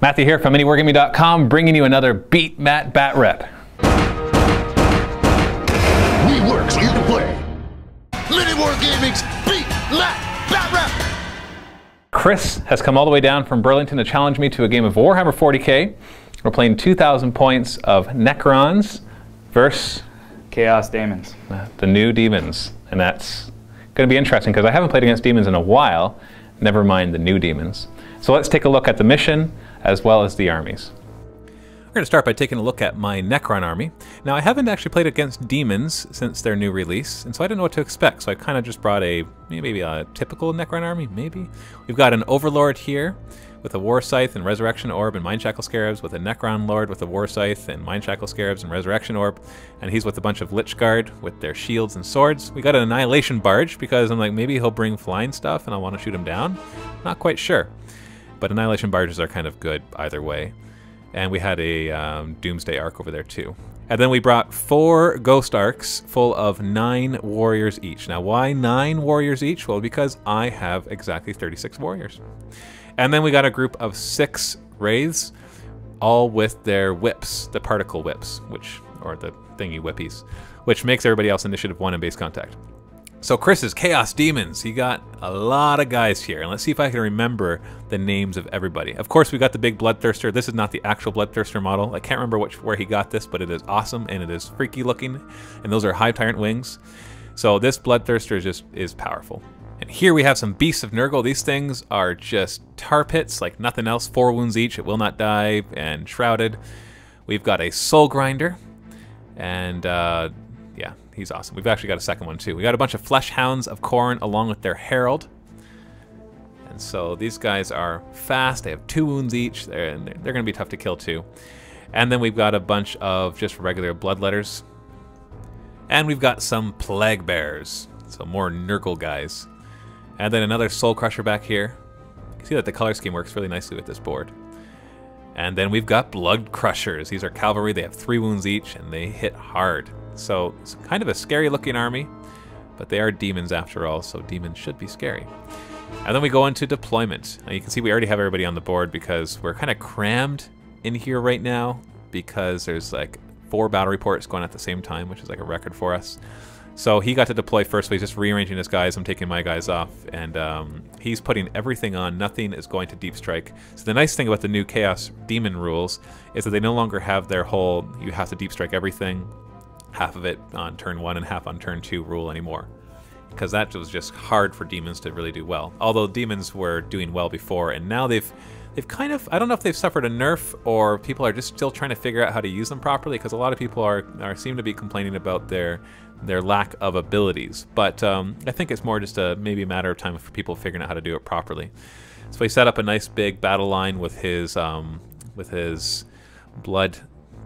Matthew here from MiniWarGaming.com, bringing you another Beat Matt Batrep. We work so you can play. MiniWarGaming's Beat Matt Batrep. Kris has come all the way down from Burlington to challenge me to a game of Warhammer 40k. We're playing 2,000 points of Necrons versus Chaos Daemons. The new demons. And that's going to be interesting because I haven't played against demons in a while, never mind the new demons. So let's take a look at the mission as well as the armies. We're going to start by taking a look at my Necron army. Now I haven't actually played against demons since their new release, and so I didn't know what to expect, so I kind of just brought maybe a typical Necron army, maybe. We've got an Overlord here with a War Scythe and Resurrection Orb and Mind Shackle Scarabs, with a Necron Lord with a War Scythe and Mind Shackle Scarabs and Resurrection Orb, and he's with a bunch of Lich Guard with their shields and swords. We got an Annihilation Barge because I'm like, maybe he'll bring flying stuff and I want to shoot him down. Not quite sure. But Annihilation Barges are kind of good either way. And we had a Doomsday Arc over there too. And then we brought 4 Ghost Arcs full of 9 warriors each. Now why 9 warriors each? Well, because I have exactly 36 warriors. And then we got a group of 6 Wraiths, all with their whips, the particle whips, or the thingy whippies, which makes everybody else initiative 1 in base contact. So Kris's Chaos Daemons, he got a lot of guys here, and let's see if I can remember the names of everybody. Of course, we got the big Bloodthirster. This is not the actual Bloodthirster model. I can't remember where he got this, but it is awesome, and it is freaky looking, and those are Hive Tyrant wings. So this Bloodthirster is powerful. And here we have some Beasts of Nurgle. These things are just tar pits like nothing else. 4 wounds each, it will not die, and shrouded. We've got a Soul Grinder, and yeah, he's awesome. We've actually got a second one too. We got a bunch of Flesh Hounds of Khorne along with their Herald. And so these guys are fast. They have 2 wounds each. They're going to be tough to kill too. And then we've got a bunch of just regular Bloodletters. And we've got some Plague Bears. So more Nurgle guys. And then another Soul Crusher back here. You can see that the color scheme works really nicely with this board. And then we've got Blood Crushers. These are cavalry. They have 3 wounds each and they hit hard. So it's kind of a scary looking army, but they are demons after all, so demons should be scary. And then we go into deployment. Now you can see we already have everybody on the board because we're kind of crammed in here right now because there's like 4 battle reports going at the same time, which is like a record for us. So he got to deploy first, so he's just rearranging his guys. I'm taking my guys off, and he's putting everything on. Nothing is going to deep strike. So the nice thing about the new Chaos Demon rules is that they no longer have their whole, you have to deep strike everything, half of it on turn 1 and half on turn 2 rule anymore, because that was just hard for demons to really do well. Although demons were doing well before, and now they've kind of, I don't know if they've suffered a nerf or people are just still trying to figure out how to use them properly, because a lot of people seem to be complaining about their lack of abilities. But I think it's more just maybe a matter of time for people figuring out how to do it properly. So he set up a nice big battle line with his Blood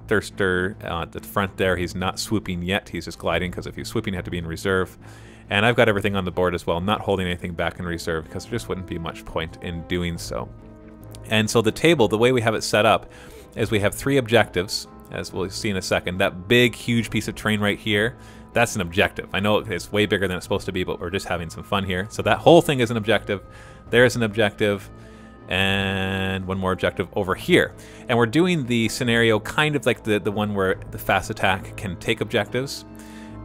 Thirster at the front there. He's not swooping yet, he's just gliding, because if he's swooping you have to be in reserve. And I've got everything on the board as well. I'm not holding anything back in reserve because there just wouldn't be much point in doing so. And so the table, the way we have it set up is we have 3 objectives, as we'll see in a second. That big huge piece of terrain right here, that's an objective. I know it's way bigger than it's supposed to be, but we're just having some fun here. So that whole thing is an objective. There's an objective, and one more objective over here. And we're doing the scenario kind of like the one where the fast attack can take objectives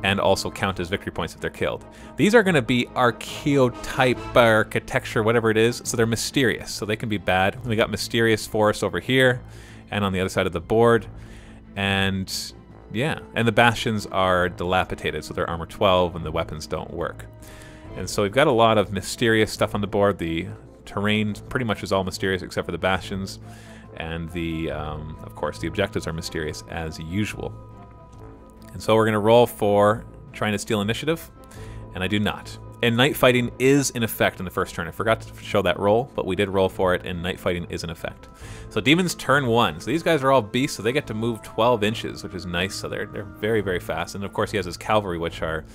and also count as victory points if they're killed. These are going to be archeotype, architecture, whatever it is, so they're mysterious, so they can be bad. We got mysterious forest over here and on the other side of the board, and yeah, and the bastions are dilapidated, so they're armor 12 and the weapons don't work. And so we've got a lot of mysterious stuff on the board. The terrain pretty much is all mysterious except for the bastions, and of course the objectives are mysterious as usual. And so we're going to roll for trying to steal initiative, and I do not. And night fighting is in effect in the first turn. I forgot to show that roll, but we did roll for it, and night fighting is in effect. So demons turn 1. So these guys are all beasts, so they get to move 12 inches, which is nice. So they're very, very fast. And of course he has his cavalry, which are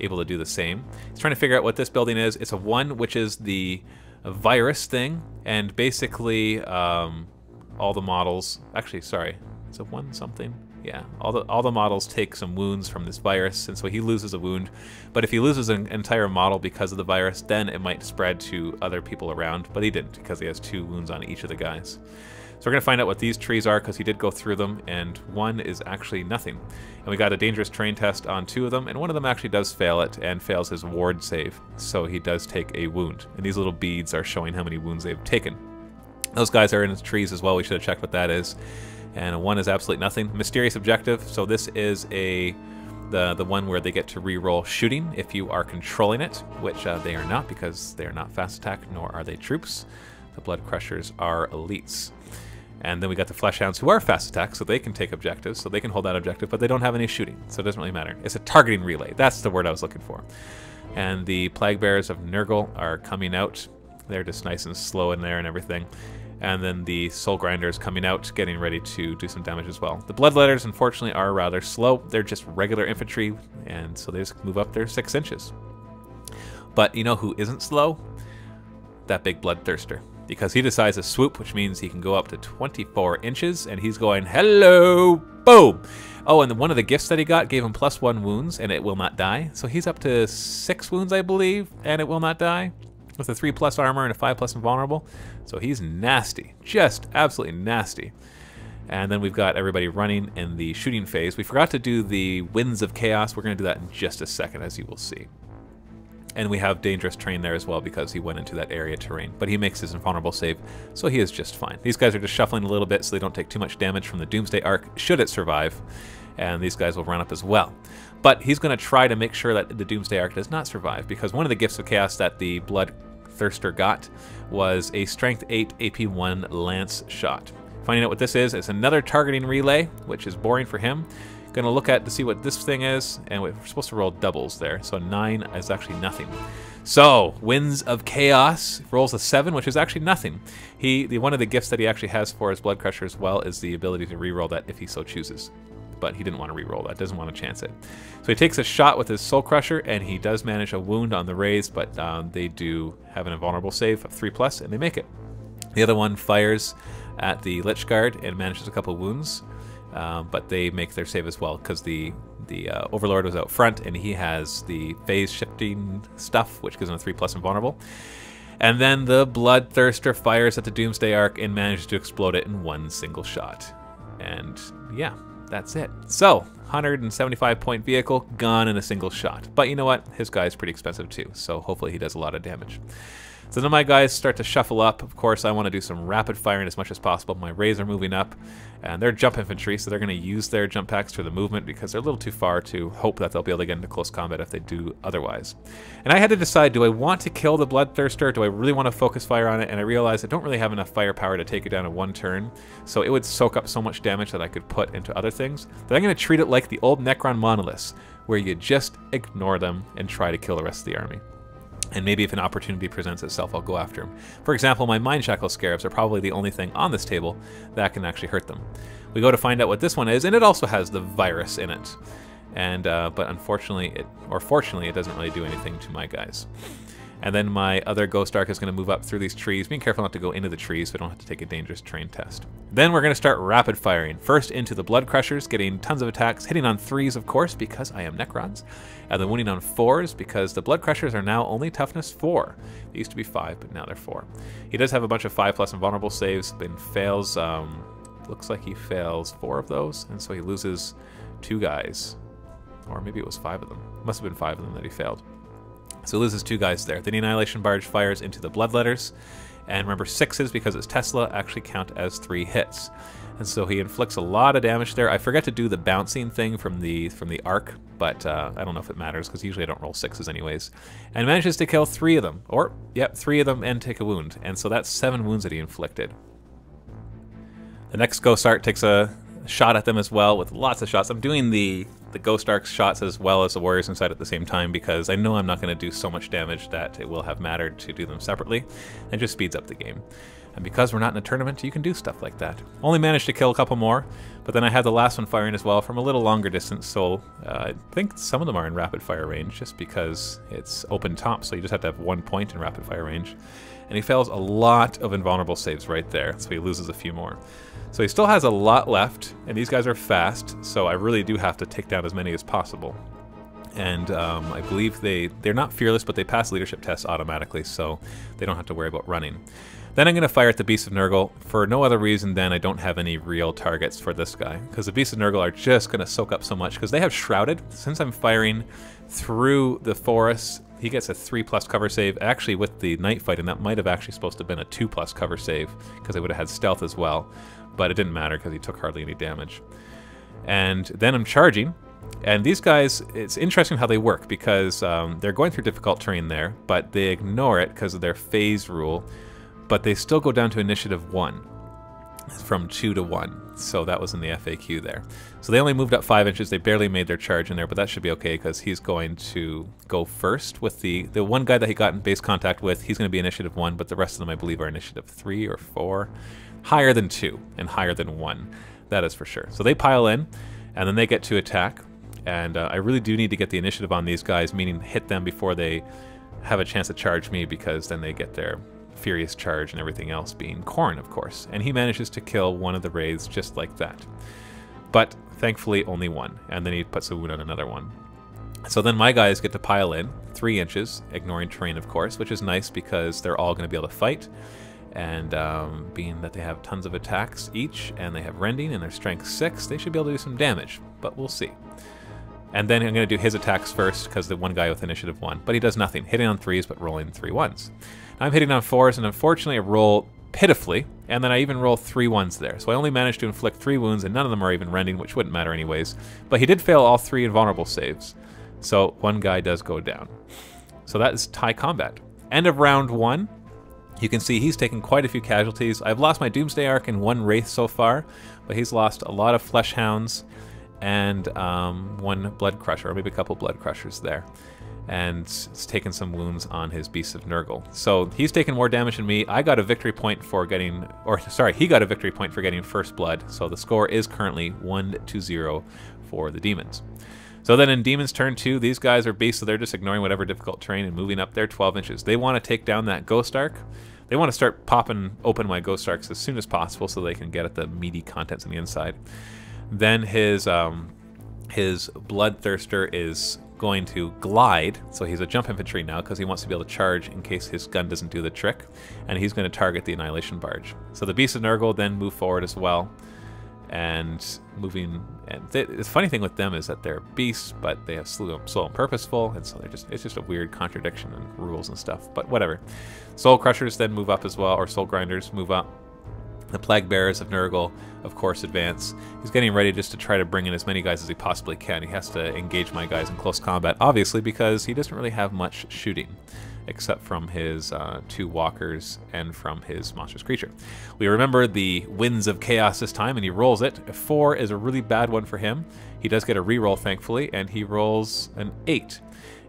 able to do the same. He's trying to figure out what this building is. It's a 1, which is the virus thing, and basically all the models. Actually, sorry, it's a 1 something. Yeah, all the models take some wounds from this virus, and so he loses a wound. But if he loses an entire model because of the virus, then it might spread to other people around. But he didn't, because he has 2 wounds on each of the guys. So we're going to find out what these trees are, because he did go through them, and one is actually nothing. And we got a dangerous terrain test on 2 of them, and one of them actually does fail it, and fails his ward save. So he does take a wound. And these little beads are showing how many wounds they've taken. Those guys are in the trees as well. We should have checked what that is. And one is absolutely nothing. Mysterious objective. So this is the one where they get to re-roll shooting if you are controlling it, which they are not, because they are not fast attack, nor are they troops. The Blood Crushers are elites. And then we got the Fleshhounds, who are fast attack, so they can take objectives, so they can hold that objective, but they don't have any shooting, so it doesn't really matter. It's a targeting relay. That's the word I was looking for. And the Plague Bearers of Nurgle are coming out. They're just nice and slow in there and everything. And then the Soul Grinders coming out, getting ready to do some damage as well. The Bloodletters, unfortunately, are rather slow. They're just regular infantry, and so they just move up there 6 inches. But you know who isn't slow? That big Bloodthirster. Because he decides to swoop, which means he can go up to 24 inches, and he's going, hello, boom! Oh, and one of the gifts that he got gave him +1 wounds, and it will not die. So he's up to 6 wounds, I believe, and it will not die, with a 3+ armor and a 5+ invulnerable. So he's nasty, just absolutely nasty. And then we've got everybody running in the shooting phase. We forgot to do the Winds of Chaos. We're going to do that in just a second, as you will see. And we have dangerous terrain there as well, because he went into that area terrain. But he makes his invulnerable save, so he is just fine. These guys are just shuffling a little bit so they don't take too much damage from the Doomsday Arc, should it survive. And these guys will run up as well. But he's going to try to make sure that the Doomsday Arc does not survive, because one of the gifts of Chaos that the Bloodthirster got was a Strength 8 AP 1 Lance Shot. Finding out what this is, it's another targeting relay, which is boring for him. Gonna look at to see what this thing is, and we're supposed to roll doubles there, so 9 is actually nothing. So Winds of Chaos rolls a 7, which is actually nothing. One of the gifts that he actually has for his Blood Crusher as well is the ability to reroll that if he so chooses, but he didn't want to reroll that, doesn't want to chance it. So he takes a shot with his Soul Crusher, and he does manage a wound on the raise, but they do have an invulnerable save of 3+, and they make it. The other one fires at the Lich Guard and manages a couple wounds. But they make their save as well, because the Overlord was out front, and he has the phase shifting stuff, which gives him a 3+ invulnerable. And then the Bloodthirster fires at the Doomsday Arc and manages to explode it in 1 single shot. And yeah, that's it. So 175 point vehicle gone in a single shot. But you know what? His guy is pretty expensive too, so hopefully he does a lot of damage. So then my guys start to shuffle up. Of course, I want to do some rapid firing as much as possible. My Rays are moving up, and they're jump infantry, so they're going to use their jump packs for the movement, because they're a little too far to hope that they'll be able to get into close combat if they do otherwise. And I had to decide, do I want to kill the Bloodthirster? Do I really want to focus fire on it? And I realized I don't really have enough firepower to take it down in 1 turn, so it would soak up so much damage that I could put into other things, that I'm going to treat it like the old Necron monoliths, where you just ignore them and try to kill the rest of the army. And maybe if an opportunity presents itself, I'll go after him. For example, my Mind Shackle Scarabs are probably the only thing on this table that can actually hurt them. We go to find out what this one is, and it also has the virus in it. And but unfortunately, fortunately, it doesn't really do anything to my guys. And then my other Ghost Arc is going to move up through these trees, being careful not to go into the trees so we don't have to take a dangerous terrain test. Then we're going to start rapid firing. First into the Blood Crushers, getting tons of attacks, hitting on 3s, of course, because I am Necrons. And then winning on 4s, because the Blood Crushers are now only toughness 4. They used to be 5, but now they're 4. He does have a bunch of 5+ invulnerable saves, but fails, looks like he fails 4 of those, and so he loses 2 guys. Or maybe it was 5 of them. Must have been 5 of them that he failed. So he loses 2 guys there. Then the Annihilation Barge fires into the Bloodletters. And remember, 6s, because it's Tesla, actually count as 3 hits. And so he inflicts a lot of damage there. I forget to do the bouncing thing from the arc, but I don't know if it matters, because usually I don't roll 6s anyways. And manages to kill 3 of them. Or, yep, 3 of them and take a wound. And so that's 7 wounds that he inflicted. The next Ghost Arc takes a shot at them as well, with lots of shots. I'm doing the Ghost Arc shots as well as the Warriors Inside at the same time, because I know I'm not going to do so much damage that it will have mattered to do them separately, and just speeds up the game. And because we're not in a tournament, you can do stuff like that. Only managed to kill a couple more, but then I had the last one firing as well from a little longer distance, so I think some of them are in rapid fire range, just because it's open top, so you just have to have 1 point in rapid fire range. And he fails a lot of invulnerable saves right there, so he loses a few more. So he still has a lot left, and these guys are fast, so I really do have to take down as many as possible. And I believe they're not fearless, but they pass leadership tests automatically, so they don't have to worry about running. Then I'm going to fire at the Beasts of Nurgle for no other reason than I don't have any real targets for this guy, because the Beasts of Nurgle are just going to soak up so much, because they have Shrouded. Since I'm firing through the forest, he gets a 3+ cover save. Actually, with the night fighting, that might have actually supposed to have been a 2+ cover save, because they would have had stealth as well, but it didn't matter because he took hardly any damage. And then I'm charging. And these guys, it's interesting how they work, because they're going through difficult terrain there, but they ignore it because of their phase rule, but they still go down to initiative 1 from 2 to 1. So that was in the FAQ there. So they only moved up 5 inches. They barely made their charge in there, but that should be okay because he's going to go first with the one guy that he got in base contact with. He's going to be initiative 1, but the rest of them I believe are initiative 3 or 4. Higher than 2 and higher than 1. That is for sure. So they pile in, and then they get to attack. And I really do need to get the initiative on these guys, meaning hit them before they have a chance to charge me, because then they get their furious charge and everything else, being Khorne, of course. And he manages to kill one of the wraiths just like that. But thankfully only one, and then he puts a wound on another one. So then my guys get to pile in 3 inches, ignoring terrain, of course, which is nice because they're all going to be able to fight. And being that they have tons of attacks each, and they have rending, and their strength 6, they should be able to do some damage, but we'll see. And then I'm going to do his attacks first, because the one guy with initiative 1, but he does nothing, hitting on 3s but rolling 3 1s. I'm hitting on 4s, and unfortunately I roll pitifully, and then I even roll 3 1s there. So I only managed to inflict 3 wounds, and none of them are even rending, which wouldn't matter anyways. But he did fail all 3 invulnerable saves, so one guy does go down. So that is tie combat. End of round 1. You can see he's taken quite a few casualties. I've lost my Doomsday Ark and 1 Wraith so far, but he's lost a lot of Flesh Hounds and 1 Blood Crusher, or maybe a couple Blood Crushers there. And it's taken some wounds on his Beasts of Nurgle. So he's taken more damage than me. I got a victory point for getting, or sorry, he got a victory point for getting first blood. So the score is currently 1-0 for the Demons. So then in Demons turn 2, these guys are beasts, so they're just ignoring whatever difficult terrain and moving up there 12 inches. They want to take down that Ghost Ark. They want to start popping open my Ghost Arks as soon as possible so they can get at the meaty contents on the inside. Then his Bloodthirster is going to glide, so he's a jump infantry now because he wants to be able to charge in case his gun doesn't do the trick, and he's going to target the Annihilation Barge. So the Beasts of Nurgle then move forward as well, and moving. And the funny thing with them is that they're beasts, but they have soul and purposeful, and so it's just a weird contradiction in rules and stuff. But whatever. Soul Crushers then move up as well, or Soul Grinders move up. The Plague Bearers of Nurgle, of course, advance. He's getting ready just to try to bring in as many guys as he possibly can. He has to engage my guys in close combat, obviously, because he doesn't really have much shooting, except from his 2 walkers and from his monstrous creature. We remember the Winds of Chaos this time, and he rolls it. A 4 is a really bad one for him. He does get a reroll, thankfully, and he rolls an 8.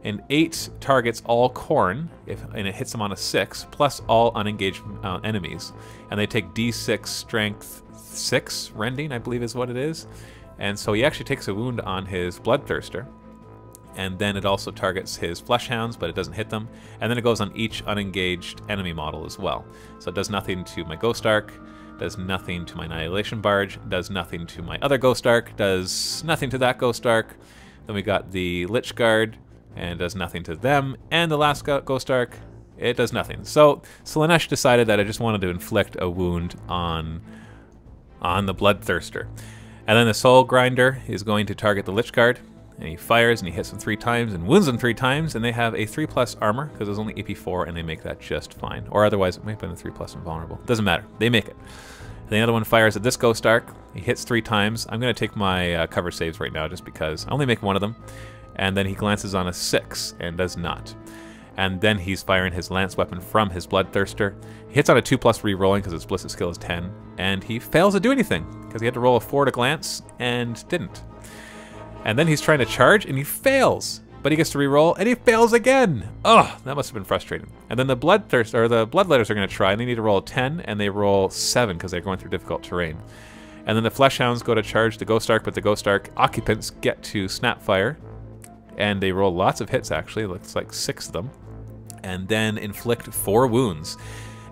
An 8 targets all Khorne, and it hits them on a 6, plus all unengaged enemies. And they take D6 strength 6 rending, I believe is what it is. And so he actually takes a wound on his Bloodthirster. And then it also targets his Flesh Hounds, but it doesn't hit them. And then it goes on each unengaged enemy model as well. So it does nothing to my Ghost Ark, does nothing to my Annihilation Barge, does nothing to my other Ghost Ark, does nothing to that Ghost Ark. Then we got the Lich Guard, and does nothing to them. And the last Ghost Ark, it does nothing. So Slaanesh decided that I just wanted to inflict a wound on the Bloodthirster. And then the Soul Grinder is going to target the Lich Guard, and he fires and he hits them 3 times and wounds them 3 times, and they have a 3+ armor because it's only AP 4, and they make that just fine. Or otherwise it might have been a 3+ invulnerable. Doesn't matter. They make it. And the other one fires at this Ghost Ark. He hits 3 times. I'm going to take my cover saves right now just because I only make one of them. And then he glances on a 6 and does not. And then he's firing his lance weapon from his Bloodthirster. He hits on a 2+ rerolling because his ballistic skill is 10, and he fails to do anything because he had to roll a 4 to glance and didn't. And then he's trying to charge and he fails, but he gets to reroll and he fails again. Oh, that must have been frustrating. And then the Bloodthirster, or the Bloodletters, are going to try, and they need to roll a 10, and they roll 7 because they're going through difficult terrain. And then the Flesh Hounds go to charge the Ghost Ark, but the Ghost Ark occupants get to Snapfire. And they roll lots of hits, actually. Looks like 6 of them. And then inflict 4 wounds.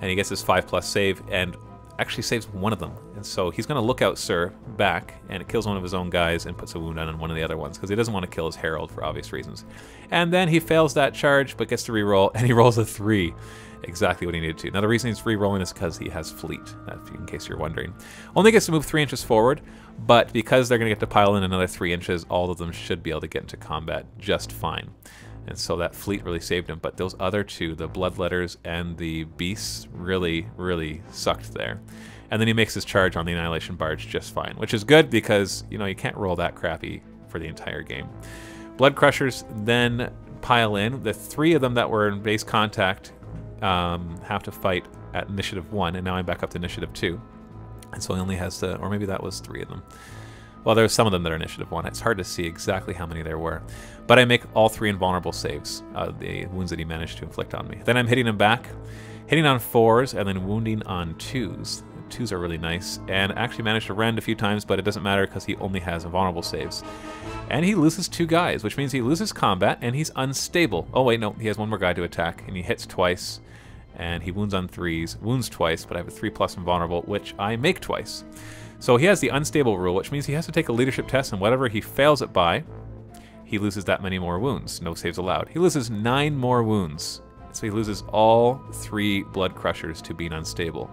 and he gets his 5+ save and actually saves one of them. And so he's going to look out Sir back, and it kills one of his own guys and puts a wound on one of the other ones because he doesn't want to kill his Herald for obvious reasons. And then he fails that charge but gets to reroll, and he rolls a 3. Exactly what he needed to. Now the reason he's re-rolling is because he has fleet, in case you're wondering. Only gets to move 3 inches forward, but because they're going to get to pile in another 3 inches, all of them should be able to get into combat just fine. And so that fleet really saved him. But those other two, the Bloodletters and the Beasts, really, really sucked there. And then he makes his charge on the Annihilation Barge just fine, which is good because, you know, you can't roll that crappy for the entire game. Blood Crushers then pile in. The 3 of them that were in base contact have to fight at initiative 1, and now I'm back up to initiative 2. And so he only has to, or maybe that was 3 of them. Well, there's some of them that are initiative 1. It's hard to see exactly how many there were. But I make all 3 invulnerable saves, the wounds that he managed to inflict on me. Then I'm hitting him back, hitting on 4s, and then wounding on 2s. 2s are really nice, and actually managed to rend a few times, but it doesn't matter because he only has invulnerable saves. And he loses 2 guys, which means he loses combat, and he's unstable. Oh wait, no, he has 1 more guy to attack, and he hits twice, and he wounds on 3s, wounds twice, but I have a 3+ invulnerable, which I make twice. So he has the unstable rule, which means he has to take a leadership test, and whatever he fails it by, he loses that many more wounds. No saves allowed. He loses 9 more wounds, so he loses all 3 Blood Crushers to being unstable.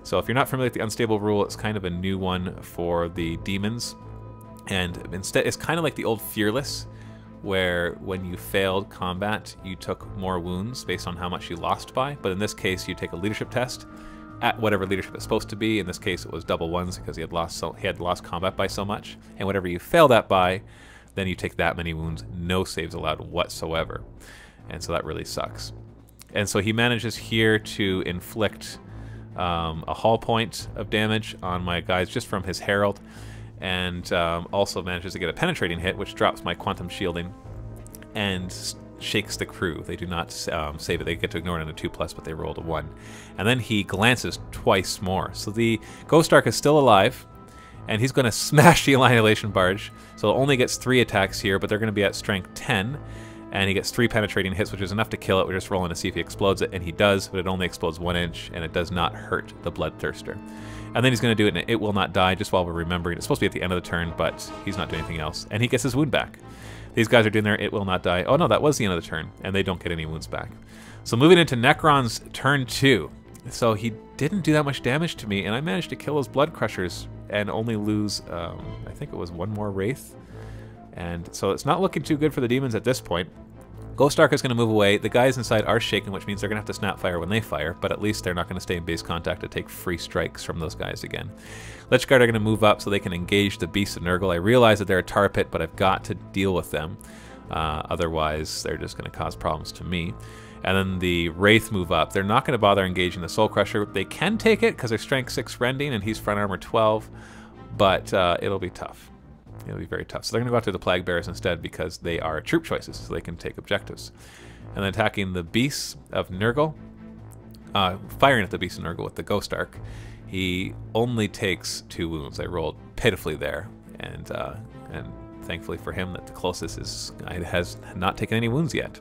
So if you're not familiar with the unstable rule, it's kind of a new one for the demons. And instead, it's kind of like the old Fearless, where when you failed combat, you took more wounds based on how much you lost by. But in this case, you take a leadership test at whatever leadership it's supposed to be. In this case, it was double 1s because he had lost combat by so much. And whatever you fail that by, then you take that many wounds, no saves allowed whatsoever. And so that really sucks. And so he manages here to inflict a hull point of damage on my guys just from his Herald, and also manages to get a penetrating hit, which drops my quantum shielding and shakes the crew. They do not save it. They get to ignore it on a 2+, but they rolled a 1. And then he glances twice more. So the Ghost Ark is still alive, and he's going to smash the Annihilation Barge. So it only gets 3 attacks here, but they're going to be at strength 10. And he gets 3 penetrating hits, which is enough to kill it. We're just rolling to see if he explodes it, and he does, but it only explodes 1 inch, and it does not hurt the Bloodthirster. And then he's going to do it, and it will not die, just while we're remembering. It's supposed to be at the end of the turn, but he's not doing anything else. And he gets his wound back. These guys are doing their it will not die. Oh no, that was the end of the turn, and they don't get any wounds back. So moving into Necron's turn 2. So he didn't do that much damage to me, and I managed to kill those Blood Crushers and only lose, I think it was 1 more Wraith. And so it's not looking too good for the demons at this point. Ghost Ark is going to move away. The guys inside are shaken, which means they're going to have to snap fire when they fire, but at least they're not going to stay in base contact to take free strikes from those guys again. Lich Guard are going to move up so they can engage the Beasts of Nurgle. I realize that they're a tar pit, but I've got to deal with them. Otherwise, they're just going to cause problems to me. And then the Wraith move up. They're not going to bother engaging the Soul Crusher. They can take it because they're strength 6 rending, and he's front armor 12, but it'll be tough. It'll be very tough. So they're going to go after the Plague Bearers instead because they are troop choices, so they can take objectives. And then attacking the Beasts of Nurgle, firing at the Beasts of Nurgle with the Ghost Ark, he only takes 2 wounds. I rolled pitifully there, and thankfully for him that the closest has not taken any wounds yet.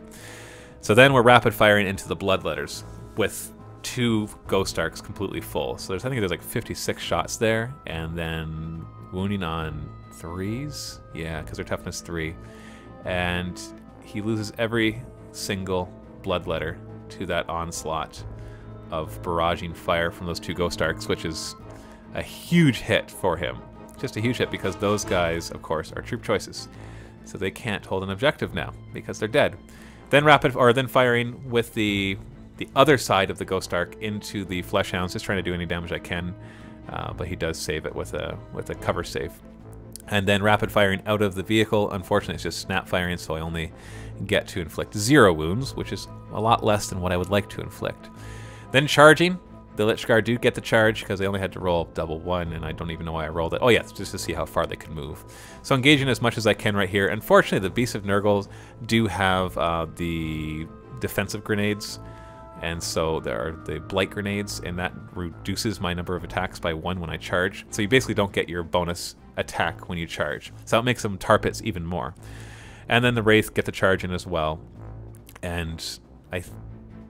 So then we're rapid firing into the Bloodletters with 2 Ghost Arks completely full. So I think there's like 56 shots there, and then wounding on 3s, yeah, because they're toughness 3, and he loses every single Bloodletter to that onslaught of barraging fire from those 2 Ghost Arks, which is a huge hit for him. Just a huge hit because those guys, of course, are troop choices, so they can't hold an objective now because they're dead. Then firing with the other side of the Ghost Ark into the Flesh Hounds, just trying to do any damage I can, but he does save it with a cover save. And then rapid firing out of the vehicle. Unfortunately, it's just snap firing, so I only get to inflict 0 wounds, which is a lot less than what I would like to inflict. Then charging. The Lich Guard do get the charge because they only had to roll double 1, and I don't even know why I rolled it. Oh yeah, it's just to see how far they could move. So engaging as much as I can right here. Unfortunately, the Beasts of Nurgle do have the defensive grenades, and so there are the Blight grenades, and that reduces my number of attacks by 1 when I charge. So you basically don't get your bonus attack when you charge. So it makes them tar pits even more. And then the Wraith get the charge in as well. And I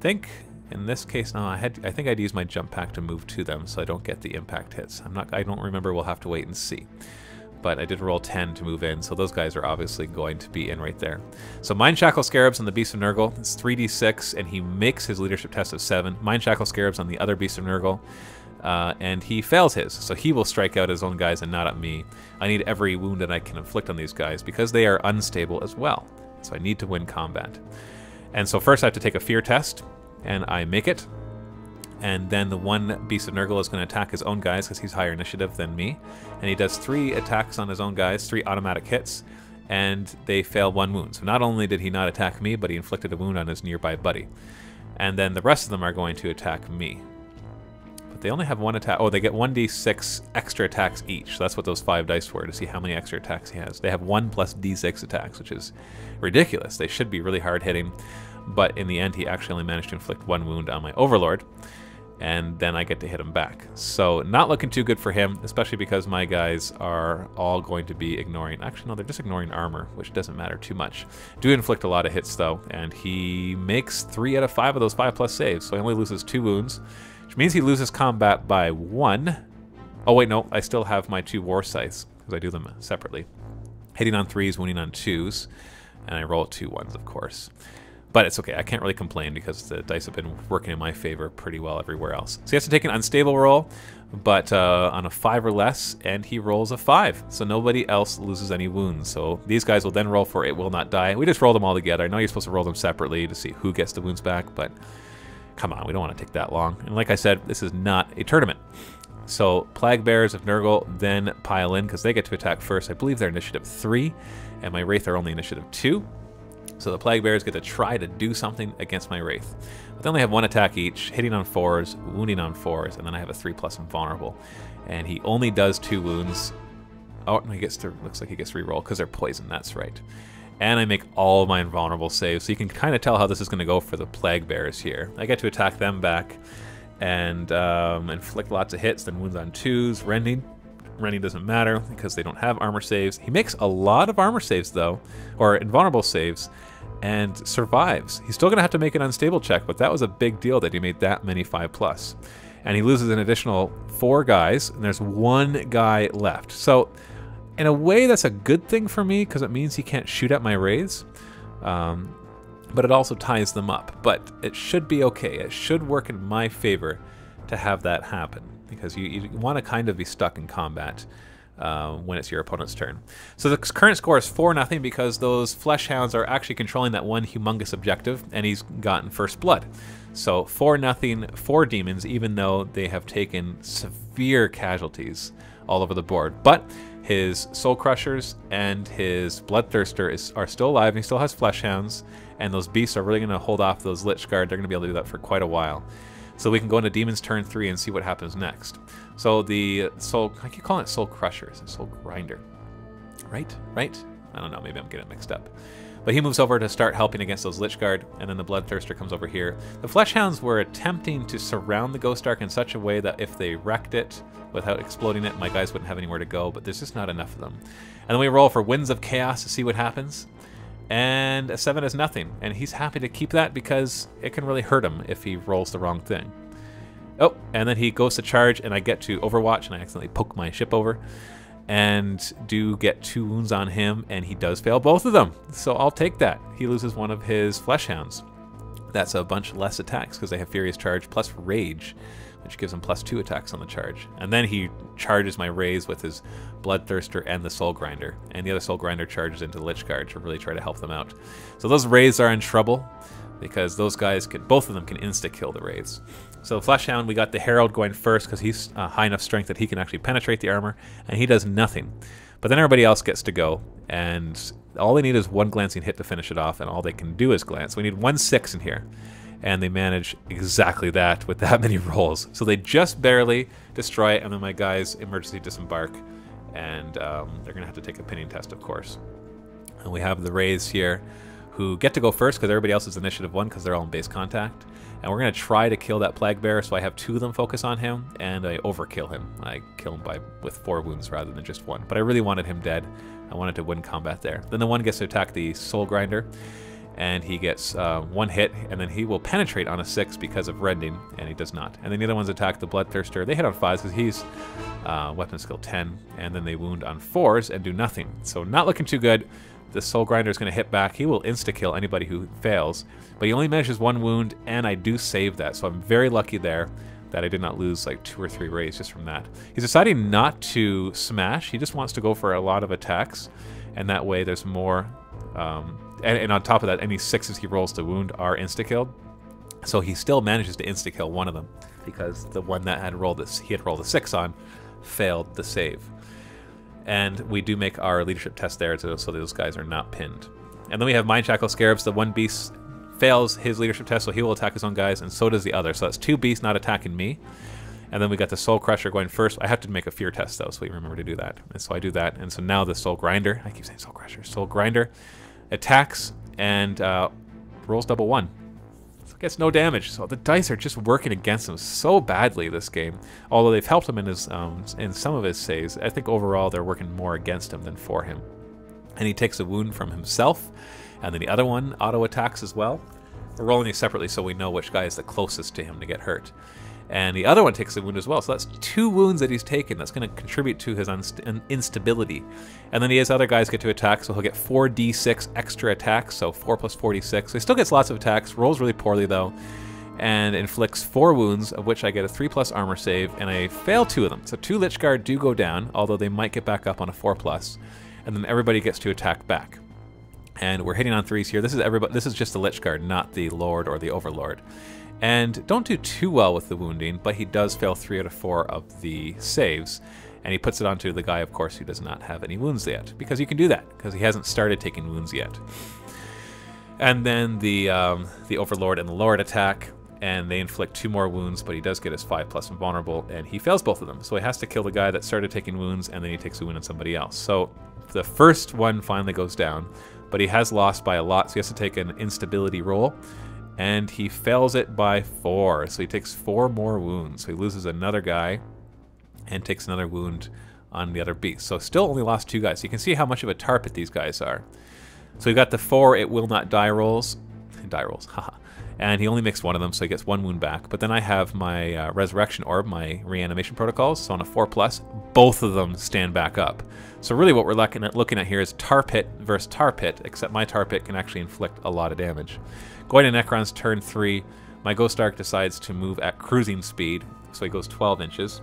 think in this case, no, I think I'd use my jump pack to move to them so I don't get the impact hits. I don't remember, we'll have to wait and see. But I did roll 10 to move in, so those guys are obviously going to be in right there. So Mind Shackle Scarabs on the Beast of Nurgle, it's 3d6, and he makes his leadership test of 7. Mind Shackle Scarabs on the other Beast of Nurgle, and he fails his, so he will strike out his own guys and not at me. I need every wound that I can inflict on these guys because they are unstable as well. So I need to win combat. And so first I have to take a fear test, and I make it. And then the one Beast of Nurgle is going to attack his own guys because he's higher initiative than me. And he does 3 attacks on his own guys, 3 automatic hits, and they fail 1 wound. So not only did he not attack me, but he inflicted a wound on his nearby buddy. And then the rest of them are going to attack me. But they only have 1 attack. Oh, they get 1d6 extra attacks each. So that's what those 5 dice were, to see how many extra attacks he has. They have 1 plus d6 attacks, which is ridiculous. They should be really hard hitting. But in the end, he actually only managed to inflict 1 wound on my Overlord. And then I get to hit him back. So not looking too good for him, especially because my guys are all going to be ignoring. Actually, no, they're just ignoring armor, which doesn't matter too much. Do inflict a lot of hits, though, and he makes 3 out of 5 of those 5+ saves, so he only loses 2 wounds, which means he loses combat by 1. Oh, wait, no, I still have my 2 war scythes, because I do them separately. Hitting on 3s, wounding on 2s, and I roll 2 1s, of course. But it's okay, I can't really complain because the dice have been working in my favor pretty well everywhere else. So he has to take an unstable roll, but on a 5 or less, and he rolls a 5. So nobody else loses any wounds. So these guys will then roll for It Will Not Die. We just roll them all together. I know you're supposed to roll them separately to see who gets the wounds back, but come on, we don't want to take that long. And like I said, this is not a tournament. So Plague Bearers of Nurgle then pile in because they get to attack first. I believe they're initiative 3, and my Wraith are only initiative 2. So the Plague Bearers get to try to do something against my Wraith. But they only have 1 attack each, hitting on 4s, wounding on 4s, and then I have a 3+ invulnerable. And he only does 2 wounds. Oh, he gets to, looks like he gets reroll because they're poisoned, that's right. And I make all of my invulnerable saves, so you can kind of tell how this is going to go for the Plague Bearers here. I get to attack them back and inflict lots of hits, then wounds on 2s, rending. Rending doesn't matter because they don't have armor saves. He makes a lot of armor saves though, or invulnerable saves, and survives. He's still going to have to make an unstable check, but that was a big deal that he made that many 5+. And he loses an additional 4 guys, and there's 1 guy left. So in a way that's a good thing for me because it means he can't shoot at my Wraiths, but it also ties them up. But it should be okay. It should work in my favor to have that happen, because you want to kind of be stuck in combat when it's your opponent's turn. So the current score is 4-0 because those Flesh Hounds are actually controlling that one humongous objective, and he's gotten first blood. So 4-0 for demons, even though they have taken severe casualties all over the board. But his Soul Crushers and his Bloodthirster are still alive, and he still has Flesh Hounds, and those beasts are really going to hold off those Lich Guard. They're going to be able to do that for quite a while. So we can go into Demons turn 3 and see what happens next. So the Soul, I keep calling it Soul Crushers, Soul Grinder. Right? I don't know, maybe I'm getting it mixed up. But he moves over to start helping against those Lich Guard, and then the Bloodthirster comes over here. The Flesh Hounds were attempting to surround the Ghost Ark in such a way that if they wrecked it without exploding it, my guys wouldn't have anywhere to go, but there's just not enough of them. And then we roll for Winds of Chaos to see what happens. And a 7 is nothing, and he's happy to keep that because it can really hurt him if he rolls the wrong thing. Oh, and then he goes to charge, and I get to Overwatch, and I accidentally poke my ship over, and do get 2 wounds on him, and he does fail both of them. So I'll take that. He loses one of his Flesh Hounds. That's a bunch less attacks because they have Furious Charge plus Rage, which gives him +2 attacks on the charge. And then he charges my Rays with his Bloodthirster and the Soul Grinder. And the other Soul Grinder charges into the Lich Guard to really try to help them out. So those Rays are in trouble because those guys, both of them can insta-kill the Rays. So Flesh Hound, we got the Herald going first because he's high enough strength that he can actually penetrate the armor, and he does nothing. But then everybody else gets to go, and all they need is 1 glancing hit to finish it off, and all they can do is glance. We need 1 6 in here. And they manage exactly that with that many rolls. So they just barely destroy it, and then my guys emergency disembark, and they're going to have to take a pinning test, of course. And we have the Rays here who get to go first because everybody else is initiative 1 because they're all in base contact. And we're going to try to kill that Plague Bearer, so I have 2 of them focus on him, and I overkill him. I kill him with 4 wounds rather than just 1. But I really wanted him dead. I wanted to win combat there. Then the one gets to attack the Soul Grinder. and he gets 1 hit, and then he will penetrate on a 6 because of rending, and he does not. And then the other ones attack the Bloodthirster. They hit on 5s because he's weapon skill 10, and then they wound on 4s and do nothing. So not looking too good. The Soul Grinder is going to hit back. He will insta-kill anybody who fails, but he only manages 1 wound, and I do save that. So I'm very lucky there that I did not lose like 2 or 3 rays just from that. He's deciding not to smash. He just wants to go for a lot of attacks, and that way there's more... And on top of that, any 6s he rolls to wound are insta-killed. So he still manages to insta-kill one of them, because the one that had rolled this, he had rolled a 6 on, failed the save. And we do make our leadership test there, so those guys are not pinned. And then we have Mind Shackle Scarabs. The one beast fails his leadership test, so he will attack his own guys, and so does the other. So that's 2 beasts not attacking me. And then we got the Soul Crusher going first. I have to make a fear test, though, so we remember to do that. And so I do that. And so now the Soul Grinder, I keep saying Soul Crusher, Soul Grinder, attacks and rolls double 1. So gets no damage. So the dice are just working against him so badly this game. Although they've helped him in his in some of his saves, I think overall they're working more against him than for him. And he takes a wound from himself, and then the other one auto attacks as well. We're rolling these separately so we know which guy is the closest to him to get hurt. And the other one takes a wound as well, so that's 2 wounds that he's taken. That's going to contribute to his instability. And then his other guys get to attack, so he'll get 4d6 extra attacks, so 4 plus 46. So he still gets lots of attacks, rolls really poorly though, and inflicts 4 wounds, of which I get a 3+ armor save, and I fail 2 of them. So 2 Lich Guard do go down, although they might get back up on a 4+, and then everybody gets to attack back. And we're hitting on 3s here. This is everybody. This is just the Lich Guard, not the Lord or the Overlord. And don't do too well with the wounding, but he does fail 3 out of 4 of the saves, and he puts it onto the guy, of course, who does not have any wounds yet, because you can do that, because he hasn't started taking wounds yet. And then the Overlord and the Lord attack, and they inflict 2 more wounds, but he does get his 5+ invulnerable, and he fails both of them. So he has to kill the guy that started taking wounds, and then he takes a wound on somebody else. So the first one finally goes down, but he has lost by a lot, so he has to take an instability roll. And he fails it by 4, so he takes 4 more wounds. So he loses another guy and takes another wound on the other beast. So still only lost 2 guys. So you can see how much of a tar pit these guys are. So we got the 4 it will not die rolls. Die rolls, haha. And he only makes 1 of them, so he gets 1 wound back. But then I have my Resurrection Orb, my reanimation protocols. So on a 4+, both of them stand back up. So really what we're looking at here is tar pit versus tar pit, except my tar pit can actually inflict a lot of damage. Going to Necron's turn 3, my Ghost Ark decides to move at cruising speed, so he goes 12 inches.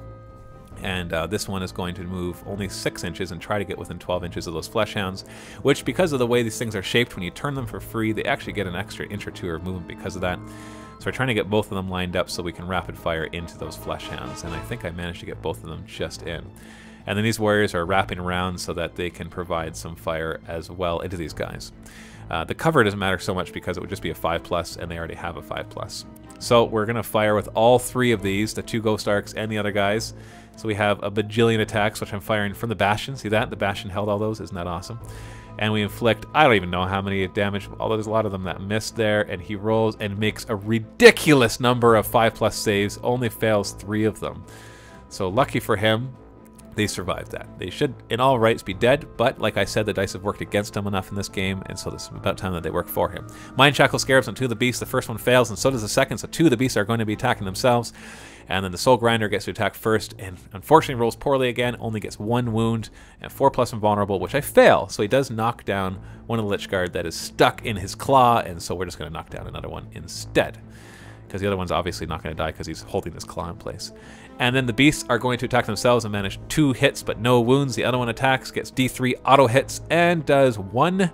And this one is going to move only 6 inches and try to get within 12 inches of those Fleshhounds, which, because of the way these things are shaped, when you turn them for free, they actually get an extra inch or 2 of movement because of that. So we're trying to get both of them lined up so we can rapid fire into those Fleshhounds, and I think I managed to get both of them just in. And then these warriors are wrapping around so that they can provide some fire as well into these guys. The cover doesn't matter so much because it would just be a 5+, and they already have a 5+. So we're going to fire with all 3 of these, the 2 Ghost Arks and the other guys. So we have a bajillion attacks, which I'm firing from the Bastion. See that? The Bastion held all those. Isn't that awesome? And we inflict, I don't even know how many damage, although there's a lot of them that missed there. And he rolls and makes a ridiculous number of 5+ saves, only fails 3 of them. So lucky for him, they survived that. They should, in all rights, be dead, but like I said, the dice have worked against him enough in this game, and so it's about time that they work for him. Mind Shackle Scarabs on 2 of the beasts. The first one fails, and so does the second, so 2 of the beasts are going to be attacking themselves. And then the Soul Grinder gets to attack first, and unfortunately rolls poorly again, only gets 1 wound, and 4+ invulnerable, which I fail. So he does knock down one of the Lich Guard that is stuck in his claw, and so we're just going to knock down another one instead, because the other one's obviously not going to die because he's holding his claw in place. And then the beasts are going to attack themselves and manage 2 hits but no wounds. The other one attacks, gets D3 auto hits, and does 1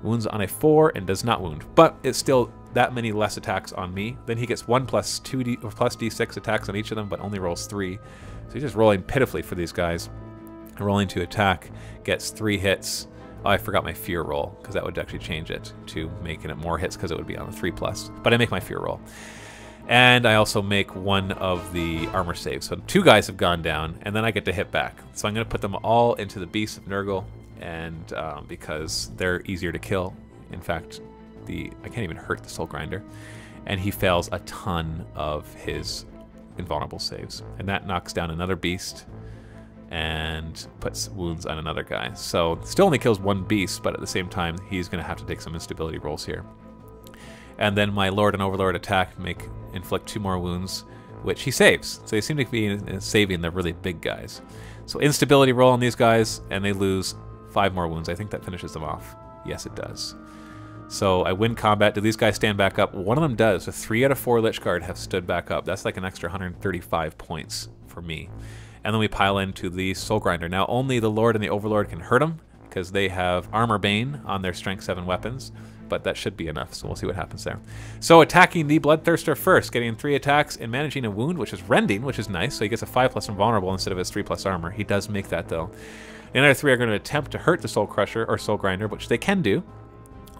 wounds on a 4 and does not wound. But it's still that many less attacks on me. Then he gets 1 plus D6 attacks on each of them, but only rolls 3. So he's just rolling pitifully for these guys. Rolling to attack, gets 3 hits. Oh, I forgot my fear roll, because that would actually change it to making it more hits, because it would be on a 3+. But I make my fear roll. And I also make 1 of the armor saves. So 2 guys have gone down, and then I get to hit back. So I'm going to put them all into the Beasts of Nurgle, and because they're easier to kill. In fact, I can't even hurt the Soul Grinder. And he fails a ton of his invulnerable saves. And that knocks down another beast and puts wounds on another guy. So still only kills 1 beast, but at the same time, he's going to have to take some instability rolls here. And then my Lord and Overlord attack inflict 2 more wounds, which he saves. So they seem to be saving the really big guys. So instability roll on these guys, and they lose 5 more wounds. I think that finishes them off. Yes, it does. So I win combat. Do these guys stand back up? One of them does. So 3 out of 4 Lich Guard have stood back up. That's like an extra 135 points for me. And then we pile into the Soul Grinder. Now only the Lord and the Overlord can hurt them, because they have Armor Bane on their Strength 7 weapons. But that should be enough, so we'll see what happens there. So attacking the Bloodthirster first, getting 3 attacks and managing a wound, which is rending, which is nice. So he gets a 5+ invulnerable instead of his 3+ armor. He does make that, though. The other 3 are going to attempt to hurt the Soul Crusher or Soul Grinder, which they can do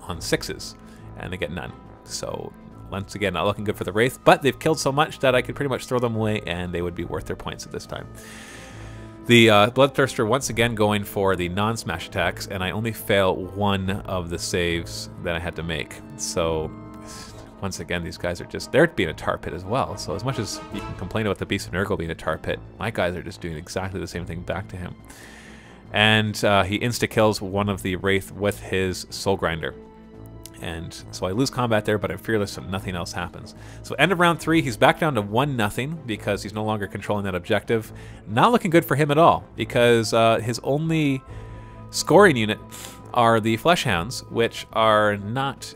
on 6s, and they get none. So once again, not looking good for the Wraith, but they've killed so much that I could pretty much throw them away, and they would be worth their points at this time. The Bloodthirster once again going for the non-smash attacks, and I only fail 1 of the saves that I had to make. So once again, these guys are just, they're being a tar pit as well. So as much as you can complain about the Beast of Nurgle being a tar pit, my guys are just doing exactly the same thing back to him. And he insta-kills one of the Wraith with his Soul Grinder. And so I lose combat there, but I'm fearless and nothing else happens. So end of round 3, he's back down to 1-0 because he's no longer controlling that objective. Not looking good for him at all, because his only scoring unit are the Fleshhounds, which are not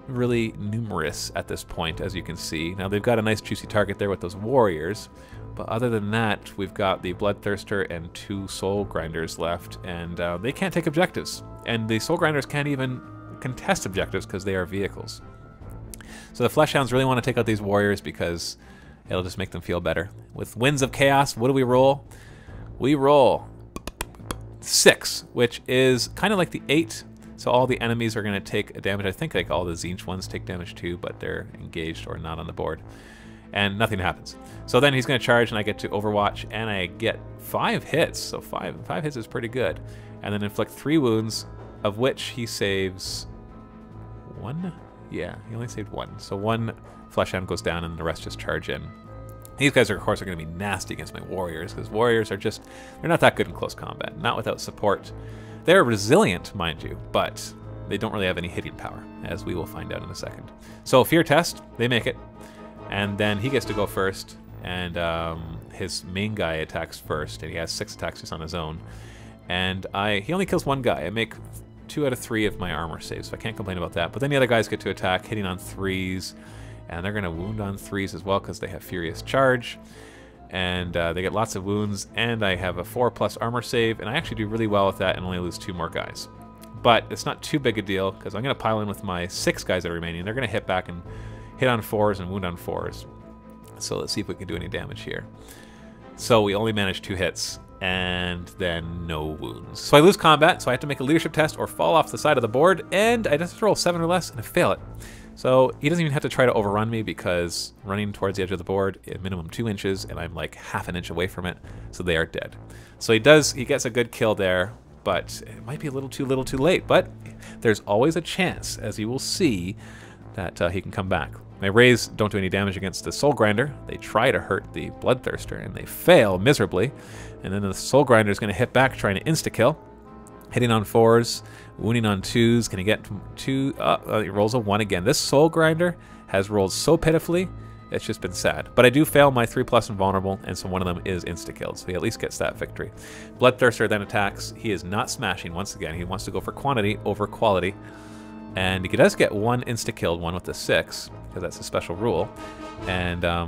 really numerous at this point, as you can see. Now they've got a nice juicy target there with those warriors, but other than that, we've got the Bloodthirster and 2 Soul Grinders left, and they can't take objectives. And the Soul Grinders can't even contest objectives because they are vehicles. So the Fleshhounds really want to take out these warriors because it'll just make them feel better. With Winds of Chaos, what do we roll? We roll 6, which is kind of like the 8. So all the enemies are going to take a damage. I think like all the Tzeentch ones take damage too, but they're engaged or not on the board. And nothing happens. So then he's going to charge, and I get to Overwatch, and I get 5 hits. So 5 hits is pretty good. And then inflict 3 wounds, of which he saves 1? Yeah, he only saved 1. So 1 Fleshhound goes down, and the rest just charge in. These guys, of course, are going to be nasty against my Warriors, because Warriors are just, they're not that good in close combat. Not without support. They're resilient, mind you, but they don't really have any hitting power, as we will find out in a second. So Fear Test, they make it. And then he gets to go first, and his main guy attacks first, and he has 6 attacks just on his own. And he only kills 1 guy. I make 2 out of 3 of my armor saves, so I can't complain about that. But then the other guys get to attack, hitting on 3s, and they're going to wound on 3s as well because they have Furious Charge. And they get lots of wounds, and I have a 4+ armor save, and I actually do really well with that and only lose 2 more guys. But it's not too big a deal because I'm going to pile in with my 6 guys that are remaining. They're going to hit back and hit on 4s and wound on 4s. So let's see if we can do any damage here. So we only managed 2 hits, and then no wounds. So I lose combat, so I have to make a leadership test or fall off the side of the board, and I just roll 7 or less, and I fail it. So he doesn't even have to try to overrun me because running towards the edge of the board at minimum 2 inches, and I'm like half an inch away from it, so they are dead. So he gets a good kill there, but it might be a little too late. But there's always a chance, as you will see, that he can come back. My Rays don't do any damage against the Soul Grinder. They try to hurt the Bloodthirster, and they fail miserably. And then the Soul Grinder is going to hit back, trying to insta-kill. Hitting on 4s, wounding on 2s. Can he get 2? He rolls a 1 again. This Soul Grinder has rolled so pitifully, it's just been sad. But I do fail my 3+ invulnerable, and so one of them is insta-killed. So he at least gets that victory. Bloodthirster then attacks. He is not smashing once again. He wants to go for quantity over quality. And he does get 1 insta-killed, 1 with the 6, because that's a special rule. And I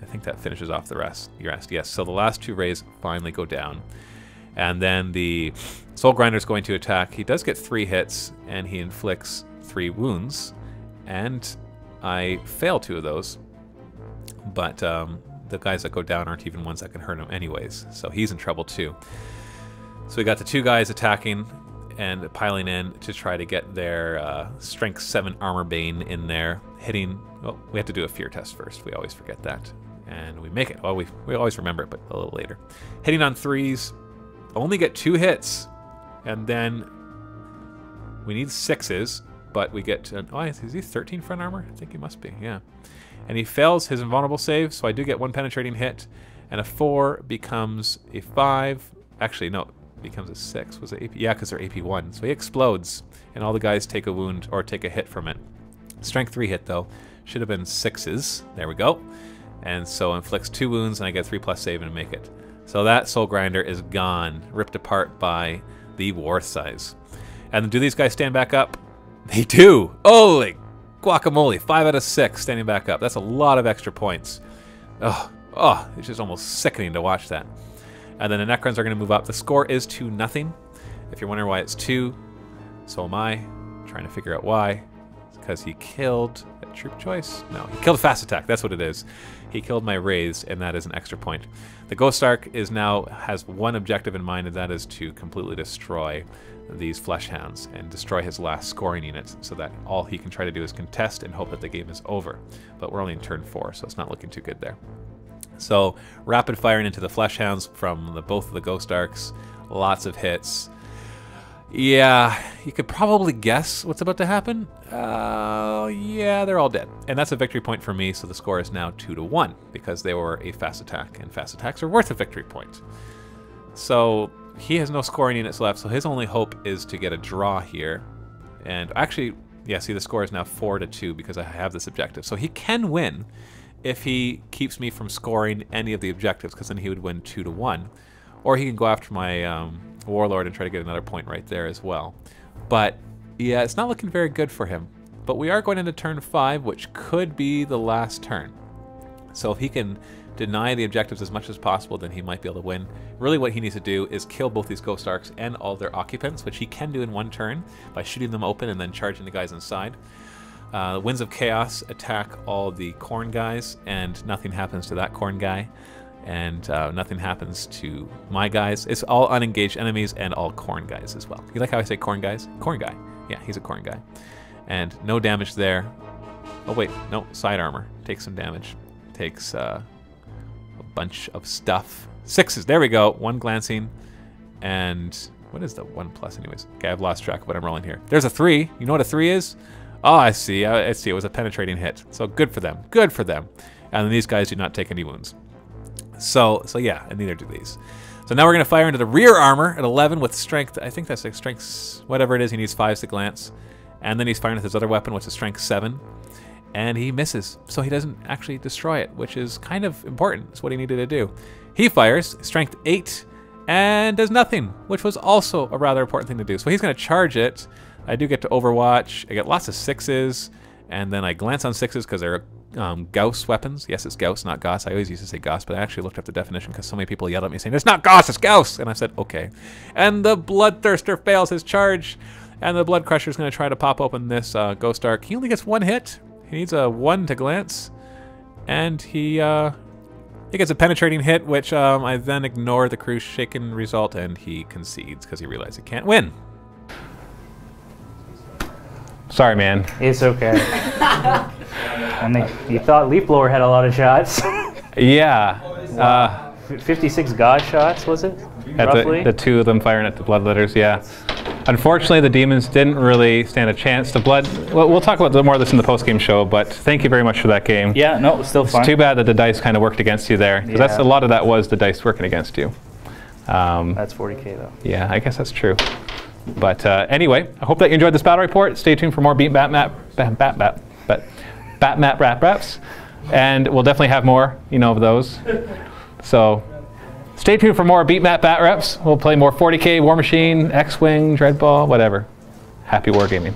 think that finishes off the rest. Yes, so the last 2 Rays finally go down. And then the Soul Grinder is going to attack. He does get 3 hits, and he inflicts 3 wounds. And I fail 2 of those. But the guys that go down aren't even ones that can hurt him anyways. So he's in trouble too. So we got the 2 guys attacking and piling in to try to get their Strength 7 Armor Bane in there. Hitting, well, we have to do a Fear Test first. We always forget that. And we make it. Well, we always remember it, but a little later. Hitting on 3s. Only get 2 hits. And then we need 6s, but we get... is he 13 front armor? I think he must be, yeah. And he fails his invulnerable save, so I do get 1 penetrating hit. And a 4 becomes a 5. Actually, no. Becomes a 6. Was it AP? Yeah, because they're AP1. So he explodes, and all the guys take a wound or take a hit from it. Strength 3 hit though. Should have been 6s. There we go. And so inflicts 2 wounds and I get 3+ save and make it. So that Soul Grinder is gone, ripped apart by the War Size. And then do these guys stand back up? They do! Holy guacamole, 5 out of 6 standing back up. That's a lot of extra points. Oh, it's just almost sickening to watch that. And then the Necrons are going to move up. The score is 2-0. If you're wondering why it's 2, so am I. Trying to figure out why. It's because he killed a troop choice? No, he killed a fast attack. That's what it is. He killed my raised, and that is an extra point. The Ghost Ark is now has one objective in mind, and that is to completely destroy these Flesh Hounds and destroy his last scoring unit, so that all he can try to do is contest and hope that the game is over. But we're only in turn 4, so it's not looking too good there. So rapid firing into the Flesh Hounds from both of the Ghost Arks, lots of hits. Yeah, you could probably guess what's about to happen. Yeah, they're all dead. And that's a victory point for me, so the score is now 2-1, because they were a fast attack, and fast attacks are worth a victory point. So he has no scoring units left, so his only hope is to get a draw here. And actually, yeah, see, the score is now 4-2 because I have this objective. So he can win if he keeps me from scoring any of the objectives, because then he would win 2-1. Or he can go after my Warlord and try to get another point right there as well. But yeah, it's not looking very good for him. But we are going into turn 5, which could be the last turn. So if he can deny the objectives as much as possible, then he might be able to win. Really what he needs to do is kill both these Ghost Arks and all their occupants, which he can do in one turn by shooting them open and then charging the guys inside. Winds of Chaos attack all the Khorne guys, and nothing happens to that Khorne guy. And nothing happens to my guys. It's all unengaged enemies and all Khorne guys as well. You like how I say Khorne guys? Khorne guy. Yeah, he's a Khorne guy. And no damage there. Oh wait, no, side armor. Takes some damage. Takes a bunch of stuff. 6s, there we go. 1 glancing. And what is the 1+ anyways? Okay, I've lost track of what I'm rolling here. There's a 3. You know what a 3 is? Oh, I see. I see. It was a penetrating hit. So good for them. Good for them. And then these guys do not take any wounds. So yeah, and neither do these. So now we're going to fire into the rear armor at 11 with strength. I think that's like strength, whatever it is. He needs 5s to glance. And then he's firing with his other weapon, which is strength 7. And he misses. So he doesn't actually destroy it, which is kind of important. It's what he needed to do. He fires strength 8 and does nothing, which was also a rather important thing to do. So he's going to charge it. I do get to Overwatch. I get lots of 6s. And then I glance on 6s because they're Gauss weapons. Yes, it's Gauss, not Gauss. I always used to say Gauss, but I actually looked up the definition because so many people yelled at me saying, it's not Gauss, it's Gauss! And I said, okay. And the Bloodthirster fails his charge, and the Blood Crusher is going to try to pop open this Ghost Ark. He only gets 1 hit. He needs a 1 to glance, and he gets a penetrating hit, which I then ignore the Cruise Shaken result, and he concedes because he realized he can't win. Sorry, man. It's okay. And you thought Leaf Blower had a lot of shots. Yeah. 56 God shots, was it? Roughly? The 2 of them firing at the Bloodletters, yeah. Unfortunately, the Demons didn't really stand a chance. The Blood... Well, we'll talk about more of this in the post-game show, but thank you very much for that game. Yeah, no, it was still fun. It's too bad that the dice kind of worked against you there. Because that's a lot of that was the dice working against you. That's 40k, though. Yeah, I guess that's true. But anyway, I hope that you enjoyed this battle report. Stay tuned for more Beat Bat Map Rap Raps, and we'll definitely have more, of those. So stay tuned for more Beat Map Bat Reps. We'll play more 40k, War Machine, X-Wing, Dreadball, whatever. Happy wargaming.